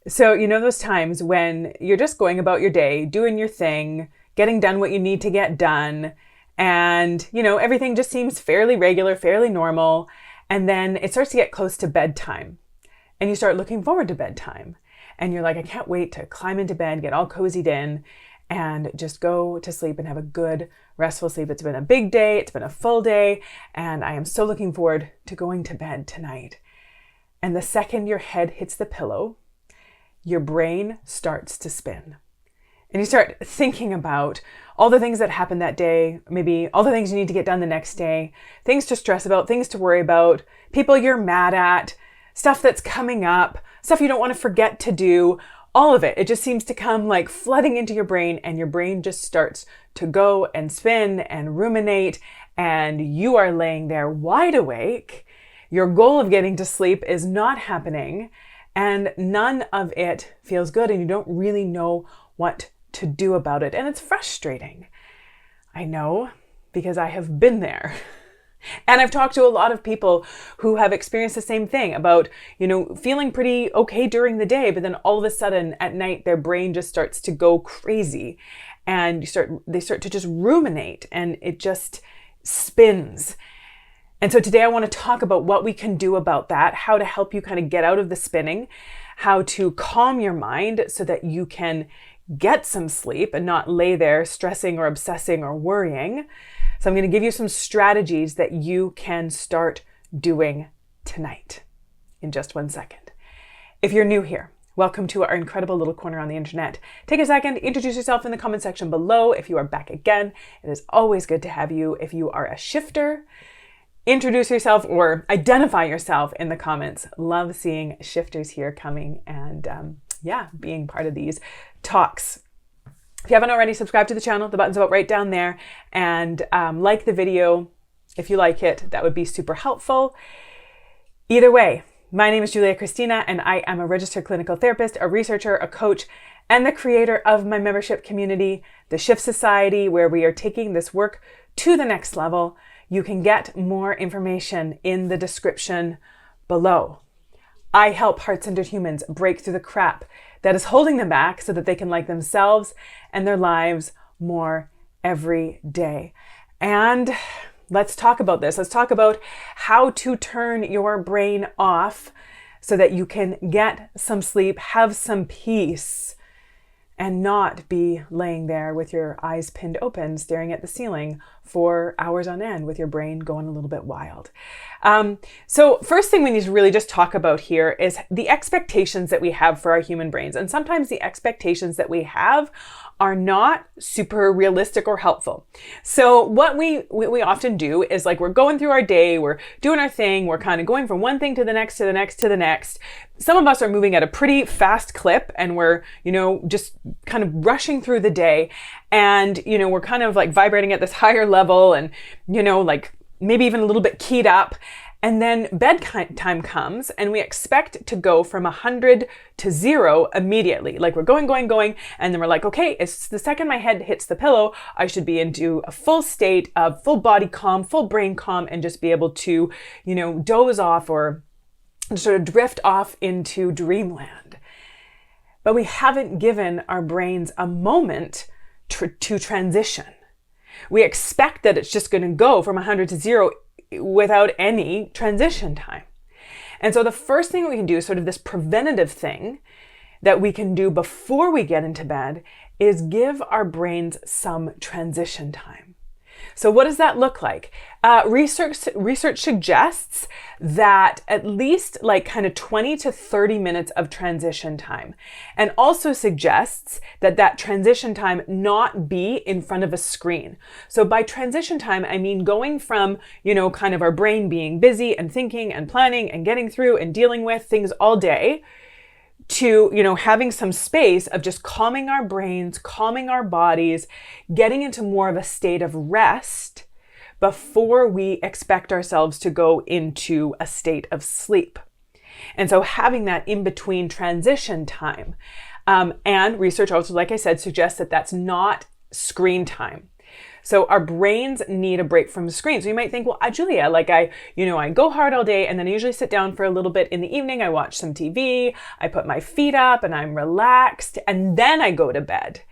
So, those times when you're just going about your day, doing your thing, getting done what you need to get done, and, everything just seems fairly regular, fairly normal. And then it starts to get close to bedtime and you start looking forward to bedtime. And you're like, I can't wait to climb into bed, get all cozied in, and just go to sleep and have a good, restful sleep. It's been a big day. It's been a full day. And I am so looking forward to going to bed tonight. And the second your head hits the pillow, your brain starts to spin. And you start thinking about all the things that happened that day, maybe all the things you need to get done the next day, things to stress about, things to worry about, people you're mad at, stuff that's coming up, stuff you don't want to forget to do, all of it. It just seems to come like flooding into your brain, and your brain just starts to go and spin and ruminate, and you are laying there wide awake. Your goal of getting to sleep is not happening, and none of it feels good, and you don't really know what to do about it. And it's frustrating. I know, because I have been there. And I've talked to a lot of people who have experienced the same thing about, feeling pretty okay during the day, but then all of a sudden at night, their brain just starts to go crazy, and they start to just ruminate, and it just spins. And so today I want to talk about what we can do about that, how to help you kind of get out of the spinning, how to calm your mind so that you can get some sleep and not lay there stressing or obsessing or worrying. So I'm going to give you some strategies that you can start doing tonight in just 1 second. If you're new here, welcome to our incredible little corner on the internet. Take a second, introduce yourself in the comment section below. If you are back again, it is always good to have you. If you are a shifter, introduce yourself or identify yourself in the comments. Love seeing shifters here coming and being part of these talks. If you haven't already, subscribe to the channel. The button's about right down there. And like the video if you like it. That would be super helpful. Either way, my name is Kristina, and I am a registered clinical therapist, a researcher, a coach, and the creator of my membership community, the Shift Society, where we are taking this work to the next level. You can get more information in the description below. I help heart-centered humans break through the crap that is holding them back so that they can like themselves and their lives more every day. And let's talk about this. Let's talk about how to turn your brain off so that you can get some sleep, have some peace, and not be laying there with your eyes pinned open, staring at the ceiling for hours on end with your brain going a little bit wild. So first thing we need to really just talk about here is the expectations that we have for our human brains. And sometimes the expectations that we have are not super realistic or helpful. So what we often do is, like, we're going through our day, we're doing our thing, we're kind of going from one thing to the next, to the next, to the next. Some of us are moving at a pretty fast clip, and we're, just kind of rushing through the day, and, we're kind of like vibrating at this higher level, and, like maybe even a little bit keyed up. And then bedtime comes, and we expect to go from 100 to 0 immediately. Like, we're going, and then we're like, okay, it's the second my head hits the pillow, I should be into a full state of full body calm, full brain calm, and just be able to, doze off or sort of drift off into dreamland. But we haven't given our brains a moment to transition. We expect that it's just going to go from 100 to 0 without any transition time. And so the first thing we can do, sort of this preventative thing that we can do before we get into bed, is give our brains some transition time. So what does that look like? Research suggests that at least like kind of 20 to 30 minutes of transition time, and also suggests that transition time not be in front of a screen. So by transition time, I mean going from, kind of our brain being busy and thinking and planning and getting through and dealing with things all day, to, having some space of just calming our brains, calming our bodies, getting into more of a state of rest before we expect ourselves to go into a state of sleep. And so having that in between transition time, and research also, like I said, suggests that that's not screen time. So our brains need a break from the screen. So you might think, well, Julia, like I go hard all day and then I usually sit down for a little bit in the evening. I watch some TV, I put my feet up and I'm relaxed and then I go to bed.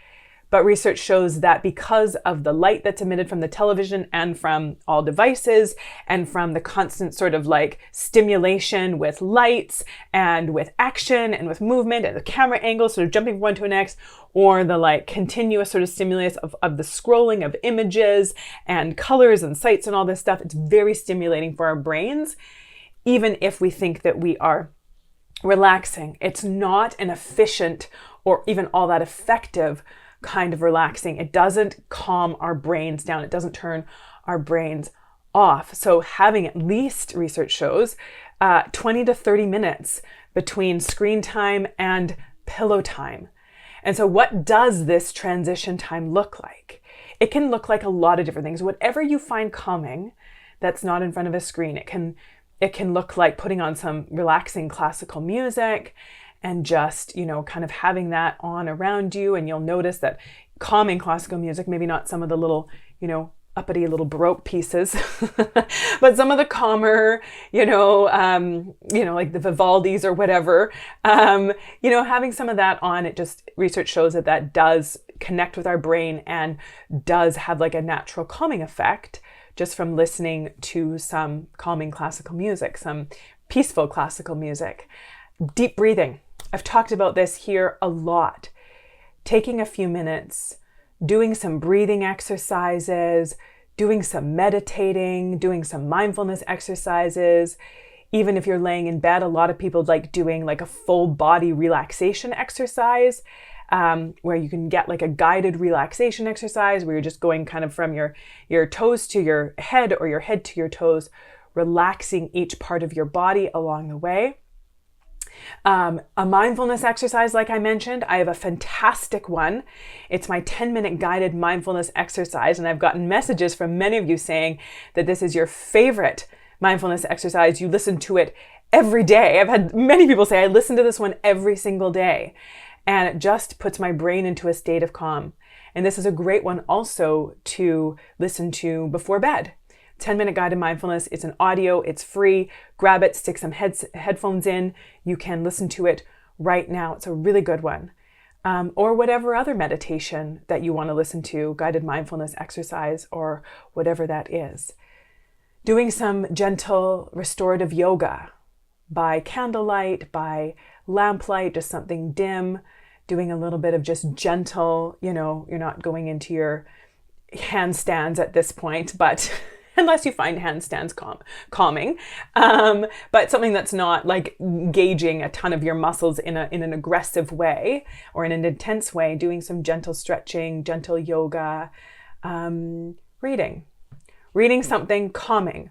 But research shows that because of the light that's emitted from the television and from all devices and from the constant sort of like stimulation with lights and with action and with movement and the camera angle sort of jumping from one to the next, or the like continuous sort of stimulus of the scrolling of images and colors and sights and all this stuff, it's very stimulating for our brains. Even if we think that we are relaxing, it's not an efficient or even all that effective kind of relaxing. It doesn't calm our brains down. It doesn't turn our brains off. So having at least, research shows, 20 to 30 minutes between screen time and pillow time. And so what does this transition time look like? It can look like a lot of different things. Whatever you find calming that's not in front of a screen, it can look like putting on some relaxing classical music and just, kind of having that on around you. And you'll notice that calming classical music, maybe not some of the little, uppity little Baroque pieces, but some of the calmer, like the Vivaldis or whatever, having some of that on, research shows that does connect with our brain and does have like a natural calming effect just from listening to some calming classical music, some peaceful classical music. Deep breathing. I've talked about this here a lot. Taking a few minutes, doing some breathing exercises, doing some meditating, doing some mindfulness exercises. Even if you're laying in bed, a lot of people like doing like a full body relaxation exercise, where you can get like a guided relaxation exercise where you're just going kind of from your toes to your head or your head to your toes, relaxing each part of your body along the way. A mindfulness exercise, like I mentioned, I have a fantastic one. It's my 10-minute guided mindfulness exercise. And I've gotten messages from many of you saying that this is your favorite mindfulness exercise. You listen to it every day. I've had many people say, I listen to this one every single day. And it just puts my brain into a state of calm. And this is a great one also to listen to before bed. 10-minute guided mindfulness. It's an audio. It's free. Grab it, stick some headphones in. You can listen to it right now. It's a really good one. Or whatever other meditation that you want to listen to, guided mindfulness exercise or whatever that is. Doing some gentle restorative yoga by candlelight, by lamplight, just something dim. Doing a little bit of just gentle, you're not going into your handstands at this point, but unless you find handstands calming, but something that's not like gauging a ton of your muscles in an aggressive way or in an intense way, doing some gentle stretching, gentle yoga, reading something calming,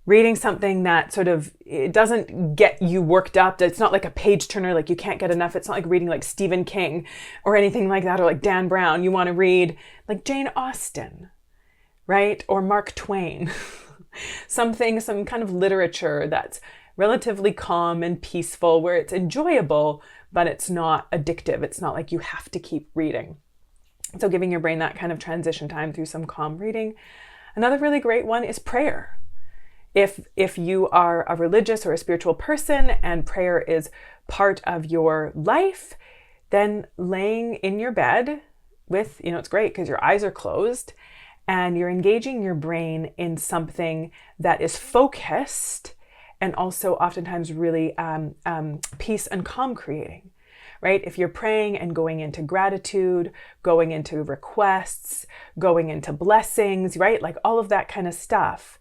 reading something that sort of, it doesn't get you worked up. It's not like a page turner, like you can't get enough. It's not like reading like Stephen King or anything like that, or like Dan Brown. You want to read like Jane Austen, right? Or Mark Twain, some kind of literature that's relatively calm and peaceful, where it's enjoyable, but it's not addictive. It's not like you have to keep reading. So giving your brain that kind of transition time through some calm reading. Another really great one is prayer. If you are a religious or a spiritual person and prayer is part of your life, then laying in your bed with, it's great because your eyes are closed and you're engaging your brain in something that is focused and also oftentimes really peace and calm creating, right? If you're praying and going into gratitude, going into requests, going into blessings, right? Like all of that kind of stuff.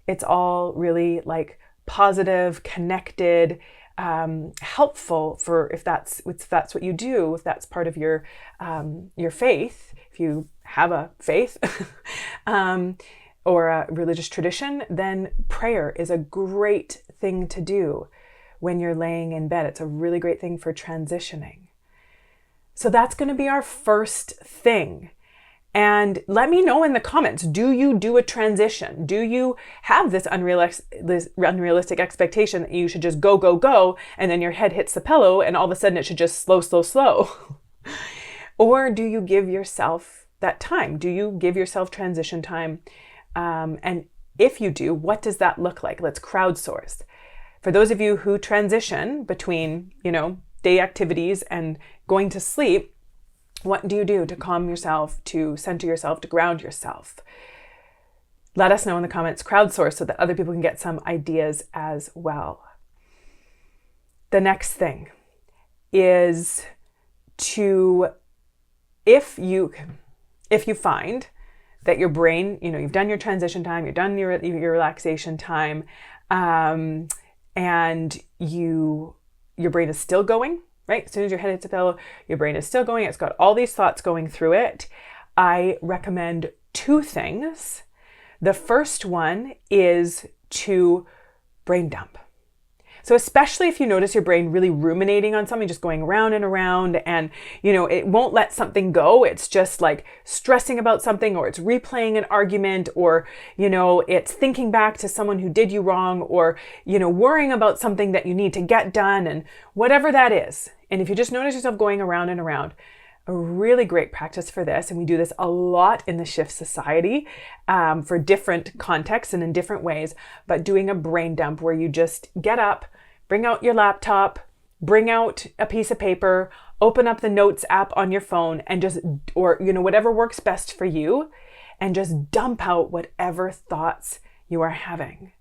It's all really like positive, connected, helpful for if that's what you do, if that's part of your faith, if you have a faith or a religious tradition, then prayer is a great thing to do when you're laying in bed. It's a really great thing for transitioning. So that's going to be our first thing. And let me know in the comments, do you do a transition? Do you have this unrealistic expectation that you should just go, and then your head hits the pillow and all of a sudden it should just slow? Or do you give yourself that time? Do you give yourself transition time? And if you do, what does that look like? Let's crowdsource. For those of you who transition between, day activities and going to sleep, what do you do to calm yourself, to center yourself, to ground yourself? Let us know in the comments, crowdsource, so that other people can get some ideas as well. The next thing is if you find that your brain, you've done your transition time, you've done your relaxation time, and your brain is still going, right? As soon as your head hits the pillow, your brain is still going. It's got all these thoughts going through it. I recommend 2 things. The first one is to brain dump. So especially if you notice your brain really ruminating on something, just going around and around, and it won't let something go. It's just like stressing about something, or it's replaying an argument, or it's thinking back to someone who did you wrong, or worrying about something that you need to get done, and whatever that is. And if you just notice yourself going around and around, a really great practice for this, and we do this a lot in the Shift Society for different contexts and in different ways, but doing a brain dump where you just get up, bring out your laptop, bring out a piece of paper, open up the notes app on your phone, and whatever works best for you, and just dump out whatever thoughts you are having.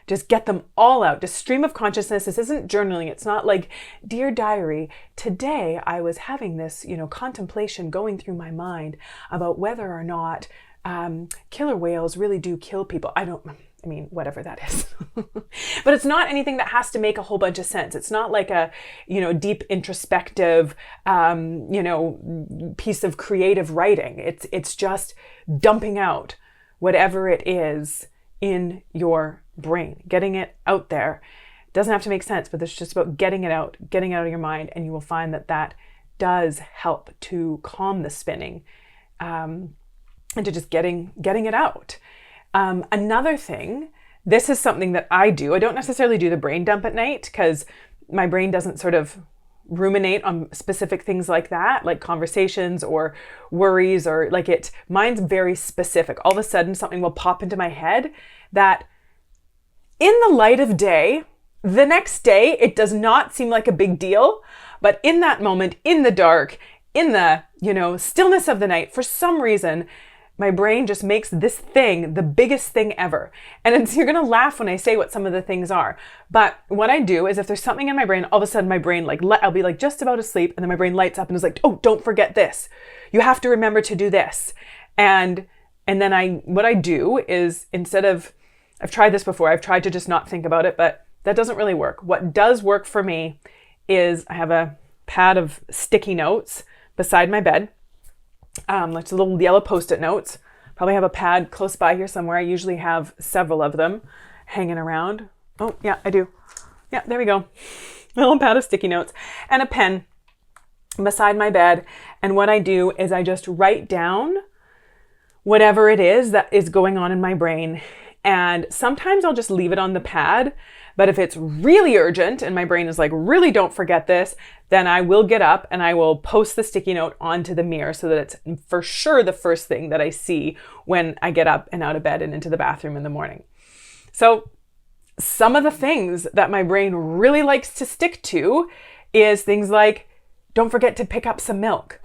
Just get them all out. Just stream of consciousness. This isn't journaling. It's not like, dear diary, today I was having this, contemplation going through my mind about whether or not killer whales really do kill people. Whatever that is. But it's not anything that has to make a whole bunch of sense. It's not like a, deep introspective, piece of creative writing. It's just dumping out whatever it is in your brain, getting it out there. It doesn't have to make sense, but it's just about getting it out of your mind, and you will find that does help to calm the spinning, and to just getting it out. Another thing, this is something that I do. I don't necessarily do the brain dump at night because my brain doesn't sort of ruminate on specific things like that, like conversations or worries, or mine's very specific. All of a sudden something will pop into my head that in the light of day, the next day, it does not seem like a big deal. But in that moment, in the dark, in the, stillness of the night, for some reason, my brain just makes this thing the biggest thing ever. And you're going to laugh when I say what some of the things are. But what I do is if there's something in my brain, all of a sudden my brain, I'll be just about asleep, and then my brain lights up and is like, oh, don't forget this. You have to remember to do this. And then what I do is, I've tried this before. I've tried to just not think about it, but that doesn't really work. What does work for me is I have a pad of sticky notes beside my bed, like little yellow Post-it notes. Probably have a pad close by here somewhere. I usually have several of them hanging around. Oh, yeah, I do. Yeah, there we go. A little pad of sticky notes and a pen beside my bed. And what I do is I just write down whatever it is that is going on in my brain. And sometimes I'll just leave it on the pad. But if it's really urgent and my brain is like, really don't forget this, then I will get up and I will post the sticky note onto the mirror so that it's for sure the first thing that I see when I get up and out of bed and into the bathroom in the morning. So some of the things that my brain really likes to stick to is things like, don't forget to pick up some milk.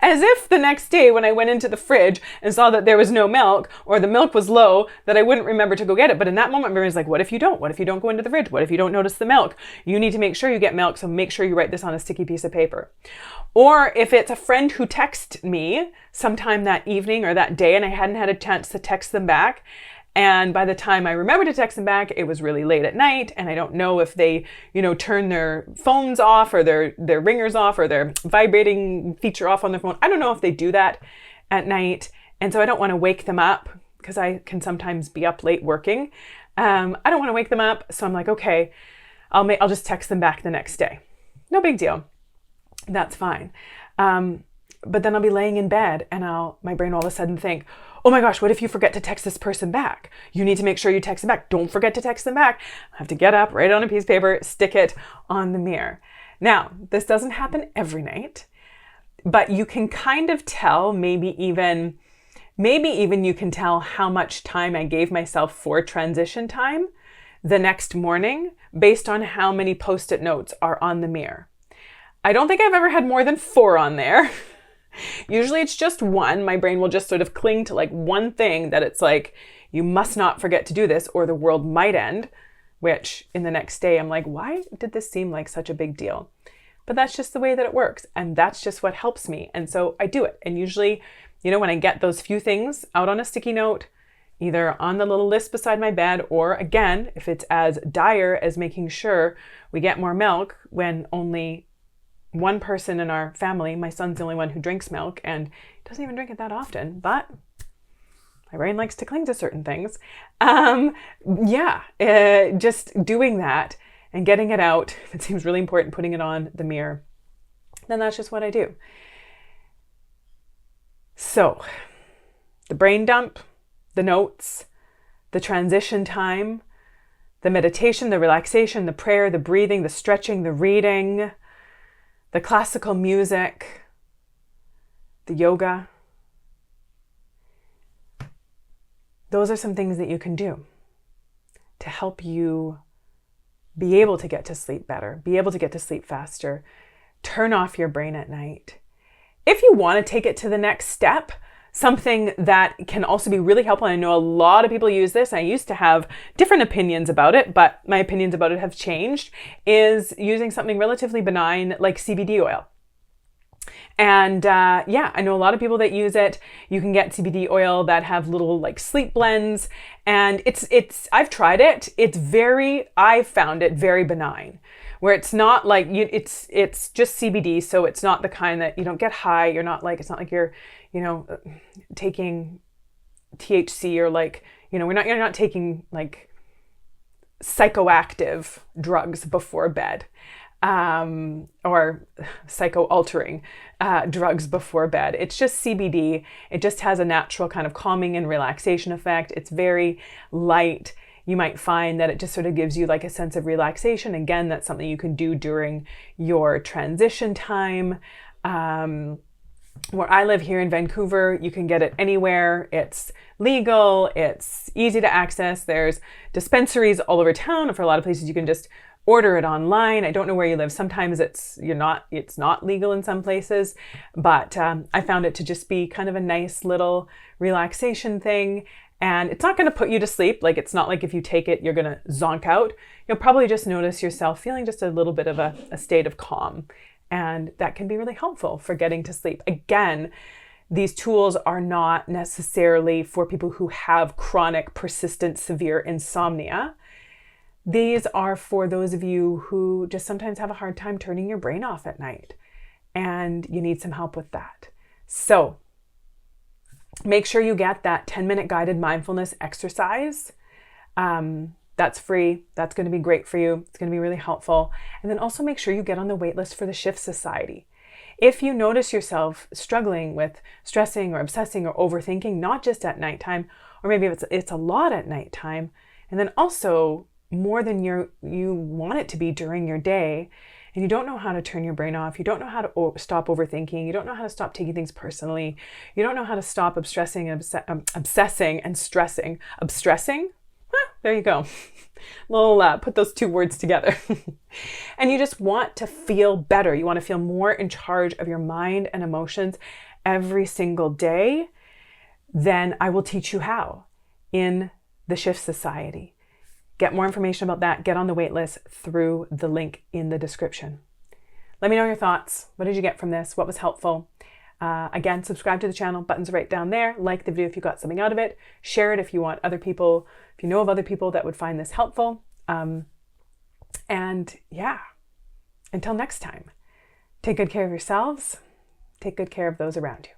As if the next day when I went into the fridge and saw that there was no milk, or the milk was low, that I wouldn't remember to go get it. But in that moment, my brain's like, what if you don't? What if you don't go into the fridge? What if you don't notice the milk? You need to make sure you get milk, so make sure you write this on a sticky piece of paper. Or if it's a friend who texted me sometime that evening or that day and I hadn't had a chance to text them back, and by the time I remember to text them back, it was really late at night, and I don't know if they, turn their phones off or their ringers off or their vibrating feature off on their phone. I don't know if they do that at night, and so I don't want to wake them up because I can sometimes be up late working. I don't want to wake them up, so I'm like, okay, I'll just text them back the next day. No big deal. That's fine. But then I'll be laying in bed and my brain all of a sudden think, oh my gosh, what if you forget to text this person back? You need to make sure you text them back. Don't forget to text them back. I have to get up, write it on a piece of paper, stick it on the mirror. Now, this doesn't happen every night. But you can kind of tell, maybe even you can tell how much time I gave myself for transition time the next morning based on how many Post-it notes are on the mirror. I don't think I've ever had more than 4 on there. Usually it's just 1. My brain will just sort of cling to like one thing that it's like, you must not forget to do this or the world might end, which in the next day I'm like, why did this seem like such a big deal? But that's just the way that it works. And that's just what helps me. And so I do it. And usually, when I get those few things out on a sticky note, either on the little list beside my bed, or again, if it's as dire as making sure we get more milk when only one person in our family, my son's the only one who drinks milk and doesn't even drink it that often, but my brain likes to cling to certain things. Just doing that and getting it out. If it seems really important, putting it on the mirror, then that's just what I do. So the brain dump, the notes, the transition time, the meditation, the relaxation, the prayer, the breathing, the stretching, the reading, the classical music, the yoga. Those are some things that you can do to help you be able to get to sleep better, be able to get to sleep faster, turn off your brain at night. If you want to take it to the next step, something that can also be really helpful, and I know a lot of people use this, I used to have different opinions about it, but my opinions about it have changed, is using something relatively benign like CBD oil. And I know a lot of people that use it. You can get CBD oil that have little like sleep blends, and I've tried it. I found it very benign, where it's not like it's just CBD, so it's not the kind that you don't get high. It's not like you're taking THC or like, you're not taking like psychoactive drugs before bed. Or psycho-altering drugs before bed. It's just CBD. It just has a natural kind of calming and relaxation effect. It's very light. You might find that it just sort of gives you like a sense of relaxation. Again, that's something you can do during your transition time. Where I live here in Vancouver, you can get it anywhere. It's legal. It's easy to access. There's dispensaries all over town. And for a lot of places, you can just order it online. I don't know where you live. Sometimes it's not legal in some places, but I found it to just be kind of a nice little relaxation thing. And it's not going to put you to sleep. Like, it's not like if you take it, you're going to zonk out. You'll probably just notice yourself feeling just a little bit of a state of calm. And that can be really helpful for getting to sleep. Again, these tools are not necessarily for people who have chronic, persistent, severe insomnia. These are for those of you who just sometimes have a hard time turning your brain off at night, and you need some help with that. So make sure you get that 10-minute guided mindfulness exercise. That's free. That's going to be great for you. It's going to be really helpful. And then also make sure you get on the wait list for the Shift Society. If you notice yourself struggling with stressing or obsessing or overthinking, not just at nighttime, or maybe it's a lot at nighttime, and then also more than you want it to be during your day, and you don't know how to turn your brain off, you don't know how to stop overthinking, you don't know how to stop taking things personally, you don't know how to stop obsessing and stressing. Obstressing? There you go. Put those 2 words together. And you just want to feel better. You want to feel more in charge of your mind and emotions every single day. Then I will teach you how in the Shift Society. Get more information about that. Get on the wait list through the link in the description. Let me know your thoughts. What did you get from this? What was helpful? Again, subscribe to the channel. Buttons are right down there. Like the video if you got something out of it. Share it if you want other people, if you know of other people that would find this helpful. And yeah, until next time, take good care of yourselves. Take good care of those around you.